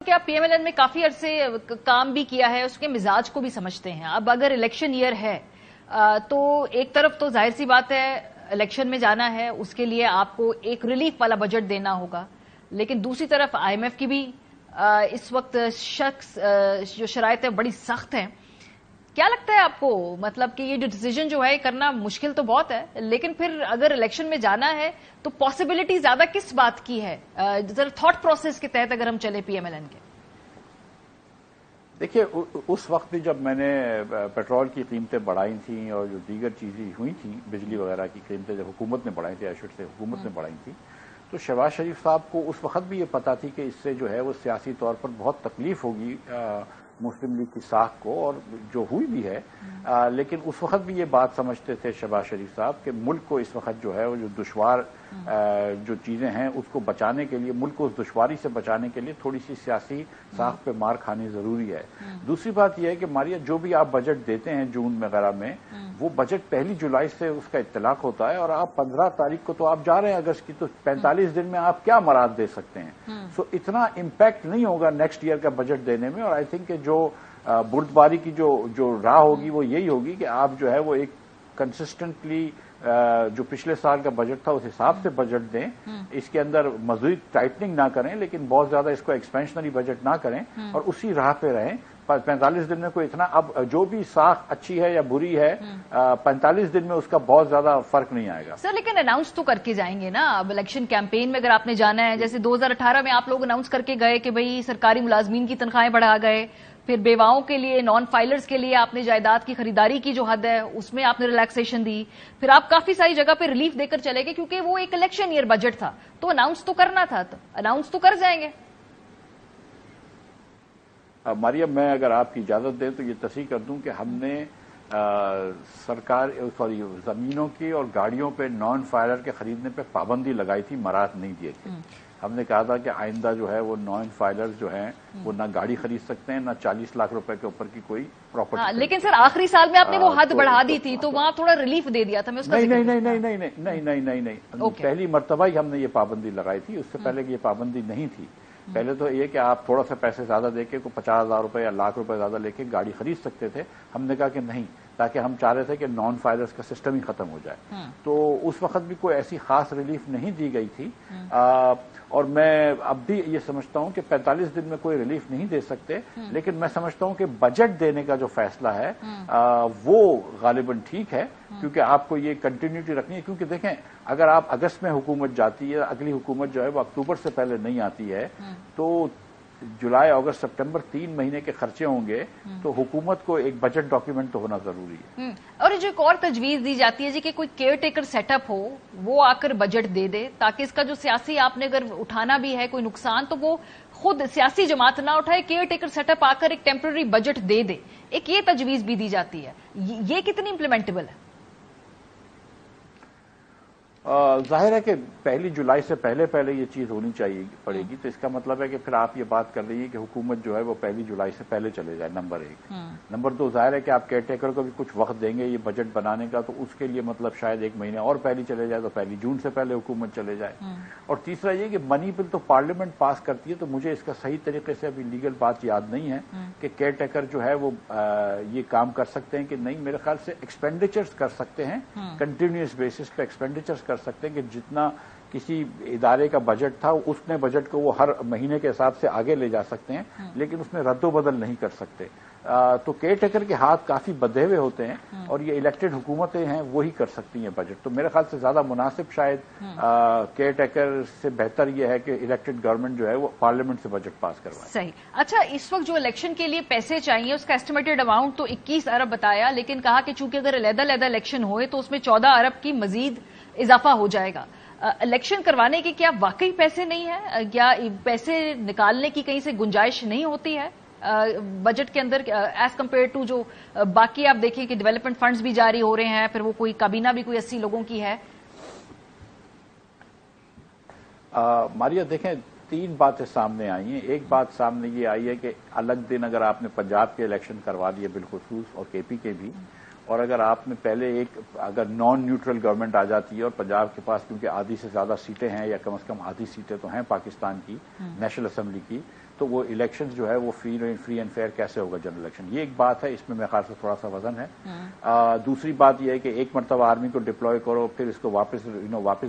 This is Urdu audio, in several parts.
کہ آپ پی ایم ایل این میں کافی عرصے کام بھی کیا ہے، اس کے مزاج کو بھی سمجھتے ہیں. اب اگر الیکشن ایئر ہے تو ایک طرف تو ظاہر سی بات ہے الیکشن میں جانا ہے، اس کے لیے آپ کو ایک ریلیف والا بجٹ دینا ہوگا، لیکن دوسری طرف آئی ایم ایف کی بھی اس وقت جو شرائط ہے بڑی سخت ہیں. کیا لگتا ہے آپ کو، مطلب کہ یہ جو ڈیسیجن جو ہے کرنا مشکل تو بہت ہے، لیکن پھر اگر الیکشن میں جانا ہے تو پاسبلٹی زیادہ کس بات کی ہے؟ ذرا تھاٹ پروسیس کے تحت اگر ہم چلے پی ایم ایل این کے. دیکھیے، اس وقت بھی جب میں نے پیٹرول کی قیمتیں بڑھائی تھیں اور جو دیگر چیزیں ہوئی تھیں، بجلی وغیرہ کی قیمتیں جب حکومت نے بڑھائی تھیں، ایشڈ سے حکومت نے بڑھائی تھیں، تو شہباز شریف صاحب کو اس وقت بھی یہ پتا تھی کہ اس سے جو ہے وہ سیاسی طور پر بہت تکلیف ہوگی مسلم لیگ کی ساکھ کو، اور جو ہوئی بھی ہے. لیکن اس وقت بھی یہ بات سمجھتے تھے شہباز شریف صاحب کہ ملک کو اس وقت جو ہے وہ جو دشوار جو چیزیں ہیں اس کو بچانے کے لیے، ملک کو اس دشواری سے بچانے کے لیے تھوڑی سی سیاسی ساکھ پہ مار کھانی ضروری ہے. دوسری بات یہ ہے کہ ماریا، جو بھی آپ بجٹ دیتے ہیں جون وغیرہ میں، وہ بجٹ 1 جولائی سے اس کا اطلاق ہوتا ہے، اور آپ 15 تاریخ کو تو آپ جا رہے ہیں اگست کی، تو 45 دن میں آپ کیا مراد دے سکتے ہیں؟ سو اتنا امپیکٹ نہیں ہوگا نیکسٹ ایئر کا بجٹ دینے میں. اور آئی تھنک کہ جو بردباری کی جو راہ ہوگی وہ یہی ہوگی کہ آپ جو ہے وہ ایک کنسسٹنٹلی جو پچھلے سال کا بجٹ تھا اس حساب سے بجٹ دیں، اس کے اندر مزید ٹائٹننگ نہ کریں، لیکن بہت زیادہ اس کو ایکسپینشنری بجٹ نہ کریں، اور اسی راہ پہ رہیں. 45 دن میں کوئی اتنا، اب جو بھی ساکھ اچھی ہے یا بری ہے، 45 دن میں اس کا بہت زیادہ فرق نہیں آئے گا. سر لیکن اناؤنس تو کر کے جائیں گے نا اب الیکشن کیمپین میں، اگر آپ نے جانا ہے. جیسے 2018 میں آپ لوگ اناؤنس کر کے گئے کہ بھئی سرکاری ملازمین کی تنخواہیں بڑھا گئے، پھر بیواؤں کے لیے، نان فائلرز کے لیے آپ نے جائیداد کی خریداری کی جو حد ہے اس میں آپ نے ریلیکسیشن دی، پھر آپ کافی ساری جگہ پہ ریلیف دے کر چلے گئے کیونکہ وہ ایک الیکشن ایئر بجٹ تھا. تو اناؤنس تو کرنا تھا، تو اناؤنس تو کر جائیں گے. مریم، میں اگر آپ کی اجازت دیں تو یہ تصحیح کر دوں کہ ہم نے زمینوں کی اور گاڑیوں پہ نان فائلر کے خریدنے پہ پابندی لگائی تھی، مراد نہیں دیے تھے. ہم نے کہا تھا کہ آئندہ جو ہے وہ نان فائلر جو ہیں وہ نہ گاڑی خرید سکتے ہیں، نہ 40 لاکھ روپے کے اوپر کی کوئی پراپرٹی. لیکن سر آخری سال میں آپ نے وہ حد بڑھا دی تھی تو وہاں تھوڑا ریلیف دے دیا تھا. میں اس کا نہیں، پہلی مرتبہ ہی ہم نے یہ پابندی لگائی تھی، اس سے پہلے یہ پابندی نہیں تھی. پہلے تو یہ کہ آپ تھوڑا سا پیسے زیادہ دے کے، 50,000 روپے یا لاکھ روپے زیادہ لے کے گاڑی خرید سکتے تھے. ہم نے کہا کہ نہیں، تاکہ ہم چاہ رہے تھے کہ نان فائلرز کا سسٹم ہی ختم ہو جائے. تو اس وقت بھی کوئی ایسی خاص ریلیف نہیں دی گئی تھی. اور میں اب بھی یہ سمجھتا ہوں کہ 45 دن میں کوئی ریلیف نہیں دے سکتے، لیکن میں سمجھتا ہوں کہ بجٹ دینے کا جو فیصلہ ہے وہ غالباً ٹھیک ہے، کیونکہ آپ کو یہ کنٹینیوٹی رکھنی ہے. کیونکہ دیکھیں، اگر آپ اگست میں حکومت جاتی ہے، اگلی حکومت جو ہے وہ اکتوبر سے پہلے نہیں آتی ہے، تو جولائی، اگست، سپٹمبر 3 مہینے کے خرچے ہوں گے، تو حکومت کو ایک بجٹ ڈاکیومنٹ تو ہونا ضروری ہے. اور جو ایک اور تجویز دی جاتی ہے جی کہ کوئی کیئر ٹیکر سیٹ اپ ہو، وہ آ کر بجٹ دے دے، تاکہ اس کا جو سیاسی آپ نے اگر اٹھانا بھی ہے کوئی نقصان تو وہ خود سیاسی جماعت نہ اٹھائے، کیئر ٹیکر سیٹ اپ آ کر ایک ٹیمپرری بجٹ دے دے. ایک یہ تجویز بھی دی جاتی ہے، یہ کتنی امپلیمنٹیبل ہے؟ ظاہر ہے کہ 1 جولائی سے پہلے یہ چیز ہونی پڑے گی. تو اس کا مطلب ہے کہ پھر آپ یہ بات کر رہی ہے کہ حکومت جو ہے وہ 1 جولائی سے پہلے چلے جائے، نمبر 1. نمبر 2، ظاہر ہے کہ آپ کیئر ٹیکر کو بھی کچھ وقت دیں گے یہ بجٹ بنانے کا، تو اس کے لیے مطلب شاید 1 مہینہ اور پہلے چلے جائے، تو 1 جون سے پہلے حکومت چلے جائے. اور تیسرا یہ کہ منی بل تو پارلیمنٹ پاس کرتی ہے، تو مجھے اس کا صحیح طریقے سے ابھی لیگل بات یاد نہیں ہے کہ کیئر ٹیکر جو ہے وہ یہ کام کر سکتے ہیں کہ نہیں. میرے خیال سے ایکسپینڈیچرز کر سکتے ہیں، کنٹینیوس بیسس پہ ایکسپینڈیچرز کر سکتے ہیں کہ جتنا کسی ادارے کا بجٹ تھا اس نے بجٹ کو وہ ہر مہینے کے حساب سے آگے لے جا سکتے ہیں، لیکن اس میں رد و بدل نہیں کر سکتے. تو کیئر ٹیکر کے ہاتھ کافی بدھے ہوئے ہوتے ہیں، اور یہ الیکٹڈ حکومتیں ہیں وہی کر سکتی ہیں بجٹ. تو میرے خیال سے زیادہ مناسب شاید کیئر ٹیکر سے بہتر یہ ہے کہ الیکٹڈ گورنمنٹ جو ہے وہ پارلیمنٹ سے بجٹ پاس کروائے. صحیح. اچھا، اس وقت جو الیکشن کے لیے پیسے چاہیے اس کا ایسٹیمیٹڈ اماؤنٹ تو 21 ارب بتایا، لیکن کہا کہ چونکہ اگر علیحدہ الیکشن ہوئے تو اس میں 14 ارب کی مزید اضافہ ہو جائے گا. الیکشن کروانے کے کیا واقعی پیسے نہیں ہیں؟ کیا پیسے نکالنے کی کہیں سے گنجائش نہیں ہوتی ہے بجٹ کے اندر ایز کمپیئر ٹو جو باقی آپ دیکھیں کہ ڈیولپمنٹ فنڈز بھی جاری ہو رہے ہیں، پھر وہ کوئی کابینہ بھی کوئی 80 لوگوں کی ہے. ماریا، دیکھیں 3 باتیں سامنے آئی ہیں. ایک بات سامنے یہ آئی ہے کہ الگ دن اگر آپ نے پنجاب کے الیکشن کروا دیے بالخصوص، اور کے پی کے بھی، اور اگر آپ نے پہلے اگر نان نیوٹرل گورنمنٹ آ جاتی ہے اور پنجاب کے پاس کیونکہ آدھی سے زیادہ سیٹیں ہیں، یا کم از کم آدھی سیٹیں تو ہیں پاکستان کی نیشنل اسمبلی کی، تو وہ الیکشن جو ہے وہ فری اینڈ فیئر کیسے ہوگا جنرل الیکشن. یہ ایک بات ہے, اس میں میرے خیال سے تھوڑا سا وزن ہے. دوسری بات یہ ہے کہ ایک مرتبہ آرمی کو ڈپلوائے کرو, پھر اس کو واپس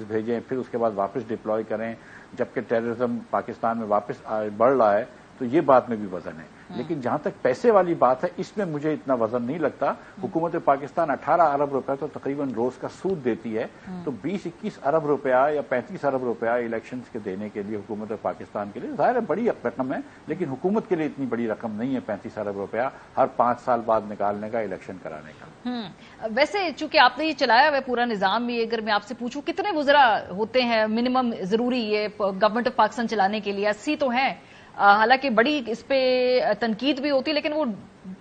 بھیجیں, پھر اس کے بعد واپس ڈپلوائے کریں, جبکہ ٹیررزم پاکستان میں واپس بڑھ رہا ہے, تو یہ بات میں بھی وزن ہے. لیکن جہاں تک پیسے والی بات ہے, اس میں مجھے اتنا وزن نہیں لگتا. حکومت پاکستان 18 ارب روپے تو تقریباً روز کا سود دیتی ہے, تو 20-21 ارب روپیہ یا 35 ارب روپیہ الیکشنز کے دینے کے لیے حکومت پاکستان کے لیے ظاہر ہے بڑی رقم ہے, لیکن حکومت کے لیے اتنی بڑی رقم نہیں ہے 35 ارب روپیہ ہر 5 سال بعد نکالنے کا, الیکشن کرانے کا. ویسے چونکہ آپ نے یہ چلایا ہوا پورا نظام بھی, اگر میں آپ سے پوچھوں کتنے وزراء ہوتے ہیں منیمم ضروری یہ گورنمنٹ آف پاکستان چلانے کے لیے؟ 80 تو ہیں, حالانکہ بڑی اس پہ تنقید بھی ہوتی ہے, لیکن وہ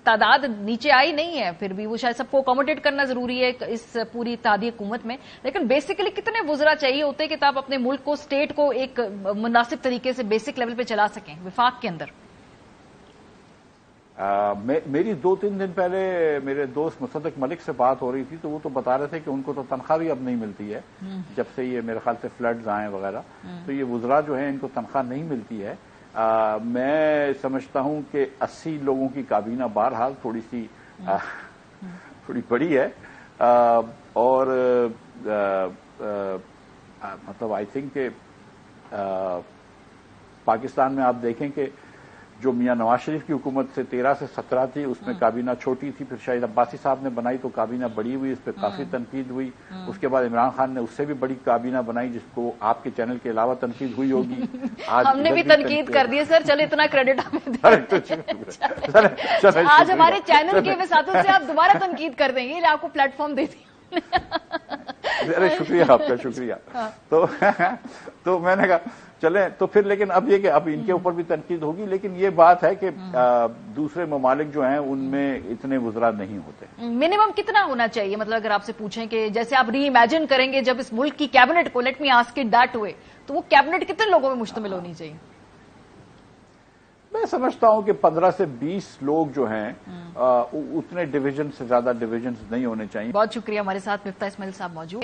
تعداد نیچے آئی نہیں ہے. پھر بھی وہ شاید سب کو اکوموڈیٹ کرنا ضروری ہے اس پوری اتحادی حکومت میں, لیکن بیسیکلی کتنے وزراء چاہیے ہوتے ہیں کہ آپ اپنے ملک کو, اسٹیٹ کو ایک مناسب طریقے سے بیسک لیول پہ چلا سکیں وفاق کے اندر؟ میری 2-3 دن پہلے میرے دوست مصدق ملک سے بات ہو رہی تھی, تو وہ تو بتا رہے تھے کہ ان کو تو تنخواہ بھی اب نہیں ملتی ہے جب سے یہ میرے خیال سے فلڈز آئے وغیرہ, تو یہ وزراء جو ہیں ان کو تنخواہ نہیں ملتی ہے. میں سمجھتا ہوں کہ 80 لوگوں کی کابینہ بہرحال تھوڑی بڑی ہے, اور مطلب آئی تھنک کہ پاکستان میں آپ دیکھیں کہ جو میاں نواز شریف کی حکومت سے 13 سے 17 تھی, اس میں کابینہ چھوٹی تھی, پھر شاہد عباسی صاحب نے بنائی تو کابینہ بڑی ہوئی, اس پہ کافی تنقید ہوئی. اس کے بعد عمران خان نے اس سے بھی بڑی کابینہ بنائی, جس کو آپ کے چینل کے علاوہ تنقید ہوئی ہوگی. ہم نے بھی تنقید کر دی ہے سر, چلے اتنا کریڈٹ ہمیں آج ہمارے چینل کے وساطت سے آپ دوبارہ تنقید کر دیں گے, آپ کو پلیٹ فارم دے دی. ارے شکریہ آپ کا, شکریہ. تو میں نے کہا چلیں, تو پھر لیکن اب یہ کہ اب ان کے اوپر بھی تنقید ہوگی, لیکن یہ بات ہے کہ دوسرے ممالک جو ہیں ان میں اتنے وزراء نہیں ہوتے. منیمم کتنا ہونا چاہیے, مطلب اگر آپ سے پوچھیں کہ جیسے آپ ری امیجن کریں گے جب اس ملک کی کیبنٹ کو, let me ask it that way, تو وہ کیبنٹ کتنے لوگوں میں مشتمل ہونی چاہیے؟ میں سمجھتا ہوں کہ 15 سے 20 لوگ جو ہیں اتنے ڈویژن سے زیادہ ڈویژنز نہیں ہونے چاہیے. بہت شکریہ, ہمارے ساتھ مفتاح اسماعیل صاحب موجود.